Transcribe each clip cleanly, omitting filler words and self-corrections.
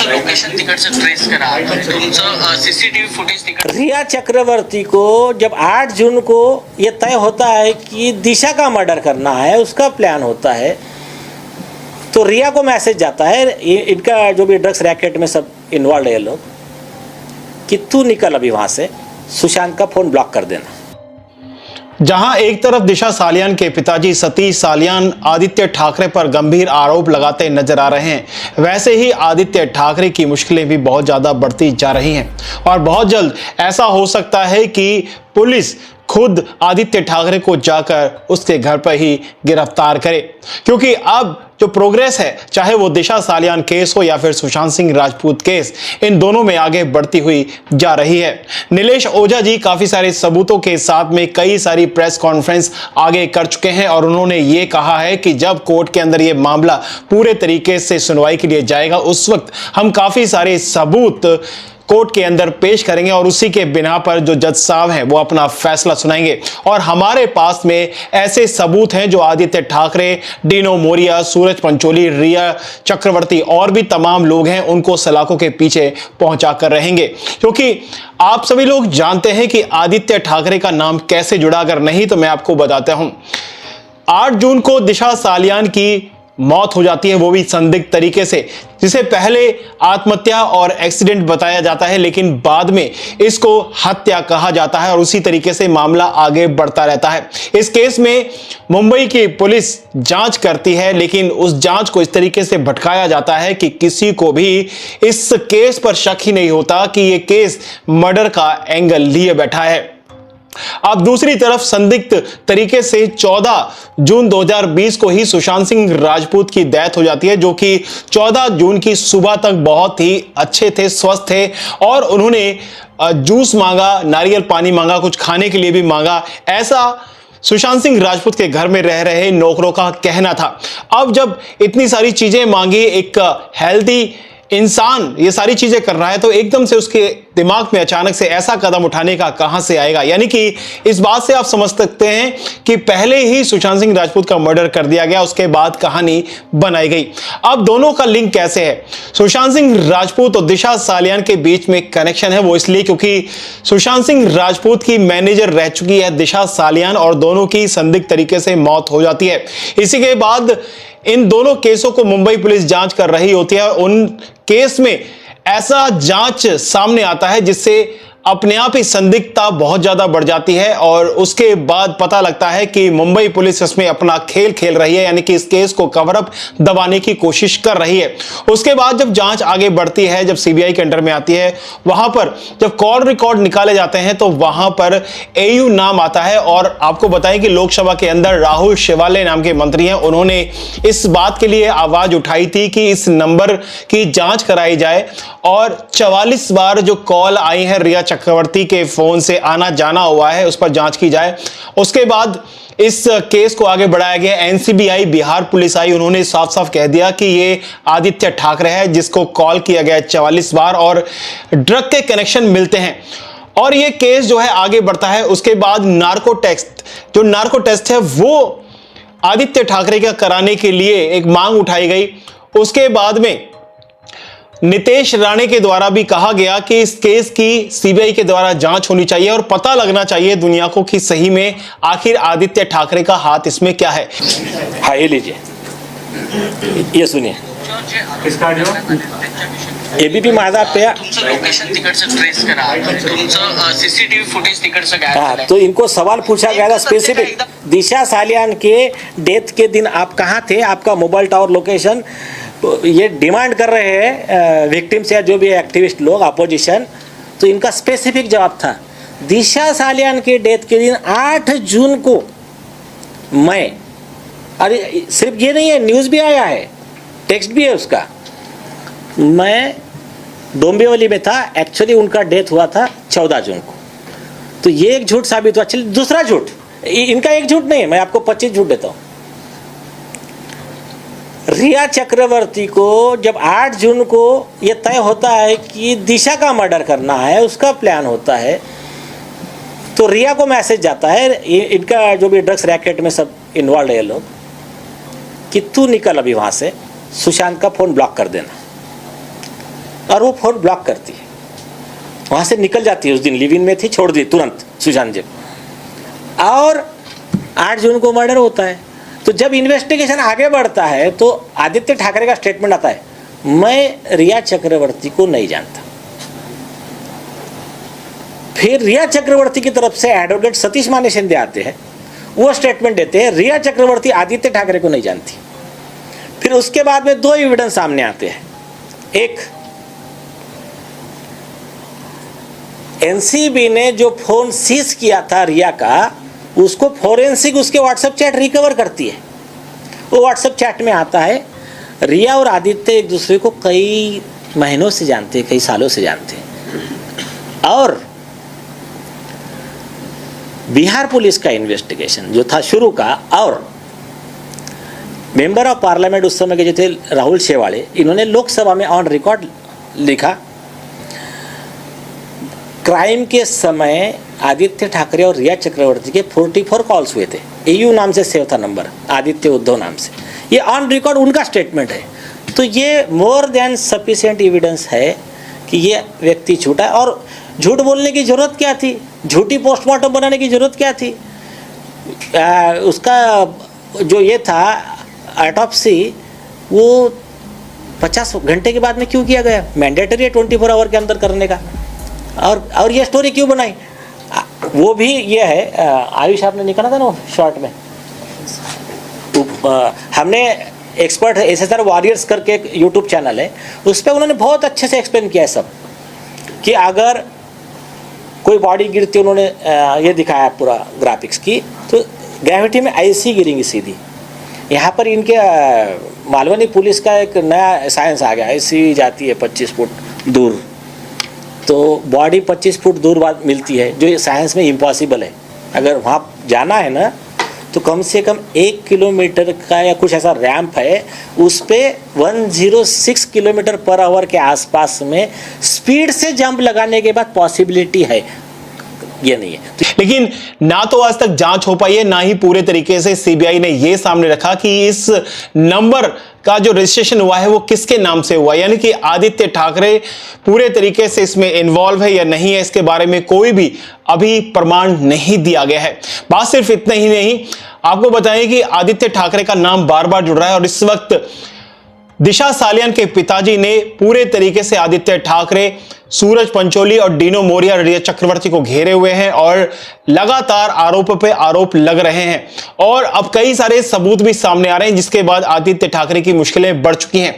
तुमचं लोकेशन तिकडचं ट्रेस करा, तुमचं सीसीटीव्ही फुटेज तिकड। रिया चक्रवर्ती को जब 8 जून को ये तय होता है कि दिशा का मर्डर करना है, उसका प्लान होता है, तो रिया को मैसेज जाता है, इनका जो भी ड्रग्स रैकेट में सब इन्वॉल्व है लोग, कि तू निकल अभी वहाँ से, सुशांत का फ़ोन ब्लॉक कर देना। जहां एक तरफ दिशा सालियान के पिताजी सतीश सालियान आदित्य ठाकरे पर गंभीर आरोप लगाते नजर आ रहे हैं, वैसे ही आदित्य ठाकरे की मुश्किलें भी बहुत ज़्यादा बढ़ती जा रही हैं और बहुत जल्द ऐसा हो सकता है कि पुलिस खुद आदित्य ठाकरे को जाकर उसके घर पर ही गिरफ्तार करे, क्योंकि अब जो प्रोग्रेस है, चाहे वो दिशा सालियान केस हो या फिर सुशांत सिंह राजपूत केस, इन दोनों में आगे बढ़ती हुई जा रही है। नीलेश ओझा जी काफी सारे सबूतों के साथ में कई सारी प्रेस कॉन्फ्रेंस आगे कर चुके हैं और उन्होंने ये कहा है कि जब कोर्ट के अंदर ये मामला पूरे तरीके से सुनवाई के लिए जाएगा, उस वक्त हम काफी सारे सबूत कोर्ट के अंदर पेश करेंगे और उसी के बिना पर जो जज साहब हैं वो अपना फैसला सुनाएंगे। और हमारे पास में ऐसे सबूत हैं जो आदित्य ठाकरे, डीनो मोरिया, सूरज पंचोली, रिया चक्रवर्ती और भी तमाम लोग हैं, उनको सलाखों के पीछे पहुंचा कर रहेंगे, क्योंकि आप सभी लोग जानते हैं कि आदित्य ठाकरे का नाम कैसे जुड़ा। अगर नहीं तो मैं आपको बताता हूं। 8 जून को दिशा सालियान की मौत हो जाती है, वो भी संदिग्ध तरीके से, जिसे पहले आत्महत्या और एक्सीडेंट बताया जाता है, लेकिन बाद में इसको हत्या कहा जाता है और उसी तरीके से मामला आगे बढ़ता रहता है। इस केस में मुंबई की पुलिस जांच करती है, लेकिन उस जांच को इस तरीके से भटकाया जाता है कि किसी को भी इस केस पर शक ही नहीं होता कि यह केस मर्डर का एंगल लिए बैठा है। अब दूसरी तरफ संदिग्ध तरीके से 14 जून 2020 को ही सुशांत सिंह राजपूत की डेथ हो जाती है, जो कि 14 जून की सुबह तक बहुत ही अच्छे थे, स्वस्थ थे और उन्होंने जूस मांगा, नारियल पानी मांगा, कुछ खाने के लिए भी मांगा, ऐसा सुशांत सिंह राजपूत के घर में रह रहे नौकरों का कहना था। अब जब इतनी सारी चीजें मांगी, एक हेल्दी इंसान ये सारी चीजें कर रहा है, तो एकदम से उसके दिमाग में अचानक से ऐसा कदम उठाने का कहां से आएगा। यानी कि इस बात से आप समझ सकते हैं कि पहले ही सुशांत सिंह राजपूत का मर्डर कर दिया गया, उसके बाद कहानी बनाई गई। अब दोनों का लिंक कैसे है? सुशांत सिंह राजपूत और दिशा सालियान के बीच में कनेक्शन है, वो इसलिए क्योंकि सुशांत सिंह राजपूत की मैनेजर रह चुकी है दिशा सालियान और दोनों की संदिग्ध तरीके से मौत हो जाती है। इसी के बाद इन दोनों केसों को मुंबई पुलिस जांच कर रही होती है। उन केस में ऐसा जांच सामने आता है जिससे अपने आप ही संदिग्धता बहुत ज्यादा बढ़ जाती है और उसके बाद पता लगता है कि मुंबई पुलिस इसमें अपना खेल खेल रही है, यानी कि इस केस को कवर अप दबाने की कोशिश कर रही है। उसके बाद जब जांच आगे बढ़ती है, जब सीबीआई के अंडर में आती है, वहां पर जब कॉल रिकॉर्ड निकाले जाते हैं तो वहां पर एयू नाम आता है। और आपको बताएं कि लोकसभा के अंदर राहुल शिवाले नाम के मंत्री हैं, उन्होंने इस बात के लिए आवाज उठाई थी कि इस नंबर की जांच कराई जाए और 44 बार जो कॉल आई है रिया चक्रवर्ती के फोन से आना जाना हुआ है, उस पर जांच की जाए। उसके बाद इस केस को आगे बढ़ाया गया। एनसीबी आई, बिहार पुलिस आई, उन्होंने साफ साफ कह दिया कि ये आदित्य ठाकरे है जिसको कॉल किया गया 44 बार और ड्रग के कनेक्शन मिलते हैं और ये केस जो है आगे बढ़ता है। उसके बाद नार्को टेस्ट है वो आदित्य ठाकरे का कराने के लिए एक मांग उठाई गई। उसके बाद में नितेश राणे के द्वारा भी कहा गया कि इस केस की सीबीआई के द्वारा जांच होनी चाहिए और पता लगना चाहिए दुनिया को कि सही में आखिर आदित्य ठाकरे का हाथ इसमें क्या है। हाँ, ये लीजिए, ये सुनिए। इसका जो एबीपी माझा पे तुमचं लोकेशन तिकडचं ट्रेस करा, तुमचं सीसीटीव्ही फुटेज तिकडचं गायब झालंय। तो इनको सवाल पूछा गया था स्पेसिफिक, दिशा सालियान के डेथ के दिन आप कहाँ थे, आपका मोबाइल टावर लोकेशन, ये डिमांड कर रहे हैं विक्टिम्स या जो भी एक्टिविस्ट लोग, अपोजिशन। तो इनका स्पेसिफिक जवाब था, दिशा सालियान के डेथ के दिन 8 जून को मैं, अरे सिर्फ ये नहीं है, न्यूज़ भी आया है, टेक्स्ट भी है उसका, मैं डोंबिवली में था। एक्चुअली उनका डेथ हुआ था 14 जून को। तो ये एक झूठ साबित हुआ। चलिए दूसरा झूठ, इनका एक झूठ नहीं है, मैं आपको 25 झूठ देता हूँ। रिया चक्रवर्ती को जब 8 जून को यह तय होता है कि दिशा का मर्डर करना है, उसका प्लान होता है, तो रिया को मैसेज जाता है, इनका जो भी ड्रग्स रैकेट में सब इन्वॉल्व है लोग, कि तू निकल अभी वहाँ से, सुशांत का फ़ोन ब्लॉक कर देना। और वो फोन ब्लॉक करती है, वहाँ से निकल जाती है। उस दिन लिव इन में थी, छोड़ दी तुरंत सुशांत जी। और 8 जून को मर्डर होता है। तो जब इन्वेस्टिगेशन आगे बढ़ता है तो आदित्य ठाकरे का स्टेटमेंट आता है, मैं रिया चक्रवर्ती को नहीं जानता। फिर रिया चक्रवर्ती की तरफ से एडवोकेट सतीश माने शिंदे आते हैं, वो स्टेटमेंट देते हैं रिया चक्रवर्ती आदित्य ठाकरे को नहीं जानती। फिर उसके बाद में 2 एविडेंस सामने आते हैं। एक, एनसीबी ने जो फोन सीज किया था रिया का, उसको फोरेंसिक उसके व्हाट्सएप चैट रिकवर करती है। वो व्हाट्सएप चैट में आता है रिया और आदित्य एक दूसरे को कई महीनों से जानते हैं, कई सालों से जानते हैं। और बिहार पुलिस का इन्वेस्टिगेशन जो था शुरू का, और मेंबर ऑफ पार्लियामेंट उस समय के जो थे राहुल शेवाड़े, इन्होंने लोकसभा में ऑन रिकॉर्ड लिखा, क्राइम के समय आदित्य ठाकरे और रिया चक्रवर्ती के 44 कॉल्स हुए थे। एयू नाम से सेव था नंबर, आदित्य उद्धव नाम से। ये ऑन रिकॉर्ड उनका स्टेटमेंट है। तो ये मोर देन सफिशिएंट एविडेंस है कि ये व्यक्ति झूठा है। और झूठ बोलने की जरूरत क्या थी, झूठी पोस्टमार्टम बनाने की जरूरत क्या थी? उसका जो ये था ऑटोप्सी, वो 50 घंटे के बाद में क्यों किया गया? मैंडेटरी है 24 आवर के अंदर करने का। और ये स्टोरी क्यों बनाई? वो भी ये है, आयुष आपने निकाला था ना शॉर्ट में, हमने एक्सपर्ट एसएसआर वॉरियर्स करके एक यूट्यूब चैनल है, उस पर उन्होंने बहुत अच्छे से एक्सप्लेन किया है सब, कि अगर कोई बॉडी गिरती, उन्होंने ये दिखाया पूरा ग्राफिक्स की, तो ग्रेविटी में ऐसी गिरेंगी सीधी। यहाँ पर इनके मालवनी पुलिस का एक नया साइंस आ गया, ऐसी जाती है 25 फुट दूर, तो बॉडी 25 फुट दूर बाद मिलती है, जो साइंस में इम्पॉसिबल है। अगर वहाँ जाना है ना, तो कम से कम 1 किलोमीटर का या कुछ ऐसा रैंप है, उस पर 106 किलोमीटर पर आवर के आसपास में स्पीड से जंप लगाने के बाद पॉसिबिलिटी है, ये नहीं है। लेकिन ना तो आज तक जांच हो पाई है, ना ही पूरे तरीके से सीबीआई ने यह सामने रखा कि इस नंबर का जो रजिस्ट्रेशन हुआ है वो किसके नाम से हुआ, यानी कि आदित्य ठाकरे पूरे तरीके से इसमें इन्वॉल्व है या नहीं है, इसके बारे में कोई भी अभी प्रमाण नहीं दिया गया है। बात सिर्फ इतना ही नहीं, आपको बताएं कि आदित्य ठाकरे का नाम बार बार जुड़ रहा है और इस वक्त दिशा सालियान के पिताजी ने पूरे तरीके से आदित्य ठाकरे, सूरज पंचोली और डीनो मोरिया, रिया चक्रवर्ती को घेरे हुए हैं और लगातार आरोप पे आरोप लग रहे हैं। और अब कई सारे सबूत भी सामने आ रहे हैं, जिसके बाद आदित्य ठाकरे की मुश्किलें बढ़ चुकी हैं।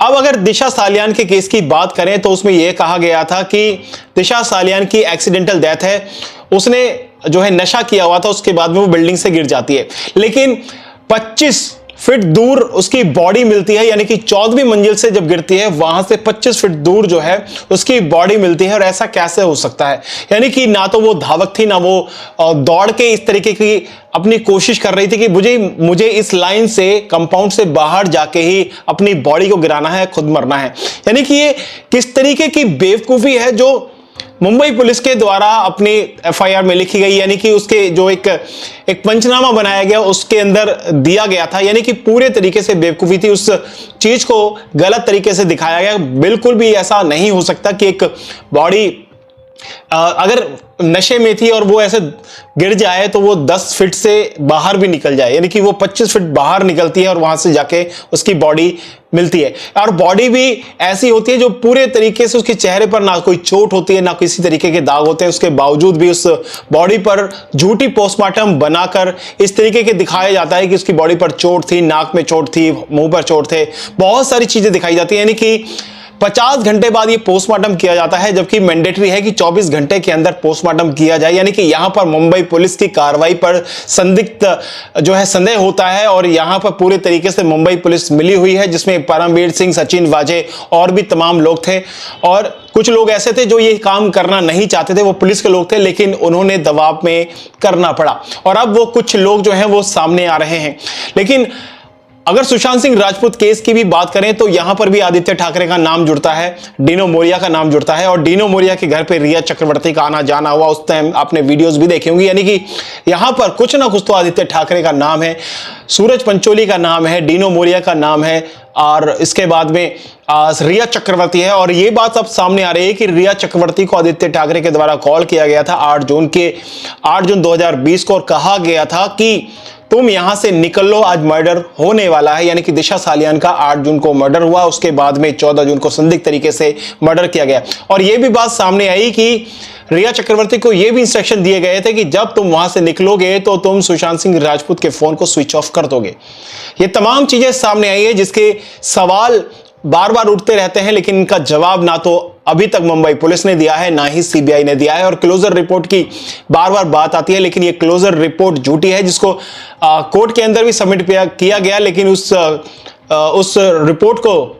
अब अगर दिशा सालियान के केस की बात करें तो उसमें यह कहा गया था कि दिशा सालियान की एक्सीडेंटल डेथ है, उसने जो है नशा किया हुआ था, उसके बाद में वो बिल्डिंग से गिर जाती है। लेकिन 25 फीट दूर उसकी बॉडी मिलती है, यानी कि 14वीं मंजिल से जब गिरती है वहां से 25 फीट दूर जो है उसकी बॉडी मिलती है। और ऐसा कैसे हो सकता है? यानी कि ना तो वो धावक थी, ना वो दौड़ के इस तरीके की अपनी कोशिश कर रही थी कि मुझे इस लाइन से, कंपाउंड से बाहर जाके ही अपनी बॉडी को गिराना है, खुद मरना है। यानी कि ये किस तरीके की बेवकूफी है जो मुंबई पुलिस के द्वारा अपनी एफआईआर में लिखी गई, यानी कि उसके जो एक पंचनामा बनाया गया उसके अंदर दिया गया था, यानी कि पूरे तरीके से बेवकूफी थी। उस चीज को गलत तरीके से दिखाया गया। बिल्कुल भी ऐसा नहीं हो सकता कि एक बॉडी अगर नशे में थी और वो ऐसे गिर जाए तो वो 10 फीट से बाहर भी निकल जाए, यानी कि वो 25 फीट बाहर निकलती है और वहां से जाके उसकी बॉडी मिलती है। और बॉडी भी ऐसी होती है जो पूरे तरीके से उसके चेहरे पर ना कोई चोट होती है, ना किसी तरीके के दाग होते हैं, उसके बावजूद भी उस बॉडी पर झूठी पोस्टमार्टम बनाकर इस तरीके के दिखाया जाता है कि उसकी बॉडी पर चोट थी, नाक में चोट थी, मुंह पर चोट थे, बहुत सारी चीजें दिखाई जाती है। यानी कि 50 घंटे बाद ये पोस्टमार्टम किया जाता है, जबकि मैंडेटरी है कि 24 घंटे के अंदर पोस्टमार्टम किया जाए। यानी कि यहां पर मुंबई पुलिस की कार्रवाई पर संदिग्ध जो है संदेह होता है और यहां पर पूरे तरीके से मुंबई पुलिस मिली हुई है, जिसमें परमवीर सिंह, सचिन वाजे और भी तमाम लोग थे। और कुछ लोग ऐसे थे जो ये काम करना नहीं चाहते थे, वो पुलिस के लोग थे, लेकिन उन्होंने दबाव में करना पड़ा। और अब वो कुछ लोग जो हैं वो सामने आ रहे हैं। लेकिन अगर सुशांत सिंह राजपूत केस की भी बात करें तो यहां पर भी आदित्य ठाकरे का नाम जुड़ता है, डीनो मोरिया का नाम जुड़ता है, और डीनो मोरिया के घर पे रिया चक्रवर्ती का आना जाना हुआ, उस टाइम आपने वीडियोस भी देखे होंगे। यानी कि यहां पर कुछ ना कुछ तो आदित्य ठाकरे का नाम है, सूरज पंचोली का नाम है, डीनो मोरिया का नाम है, और इसके बाद में रिया चक्रवर्ती है। और ये बात अब सामने आ रही है कि रिया चक्रवर्ती को आदित्य ठाकरे के द्वारा कॉल किया गया था 8 जून 2020 को, और कहा गया था कि तुम यहां से निकल लो, आज मर्डर होने वाला है। यानी कि दिशा सालियान का 8 जून को मर्डर हुआ, उसके बाद में 14 जून को संदिग्ध तरीके से मर्डर किया गया। और यह भी बात सामने आई कि रिया चक्रवर्ती को यह भी इंस्ट्रक्शन दिए गए थे कि जब तुम वहां से निकलोगे तो तुम सुशांत सिंह राजपूत के फोन को स्विच ऑफ कर दोगे। ये तमाम चीजें सामने आई है जिसके सवाल बार बार उठते रहते हैं, लेकिन इनका जवाब ना तो अभी तक मुंबई पुलिस ने दिया है, ना ही सीबीआई ने दिया है। और क्लोजर रिपोर्ट की बार बार बात आती है, लेकिन ये क्लोजर रिपोर्ट झूठी है, जिसको कोर्ट के अंदर भी सबमिट किया गया, लेकिन उस रिपोर्ट को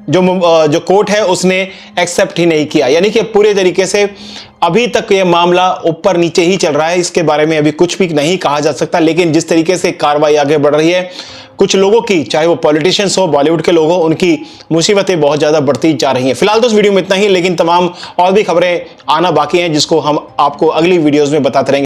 जो कोर्ट है उसने एक्सेप्ट ही नहीं किया। यानी कि पूरे तरीके से अभी तक ये मामला ऊपर नीचे ही चल रहा है, इसके बारे में अभी कुछ भी नहीं कहा जा सकता। लेकिन जिस तरीके से कार्रवाई आगे बढ़ रही है, कुछ लोगों की, चाहे वो पॉलिटिशियंस हो, बॉलीवुड के लोग हो, उनकी मुसीबतें बहुत ज्यादा बढ़ती जा रही हैं। फिलहाल तो इस वीडियो में इतना ही, लेकिन तमाम और भी खबरें आना बाकी हैं जिसको हम आपको अगली वीडियोस में बताते रहेंगे।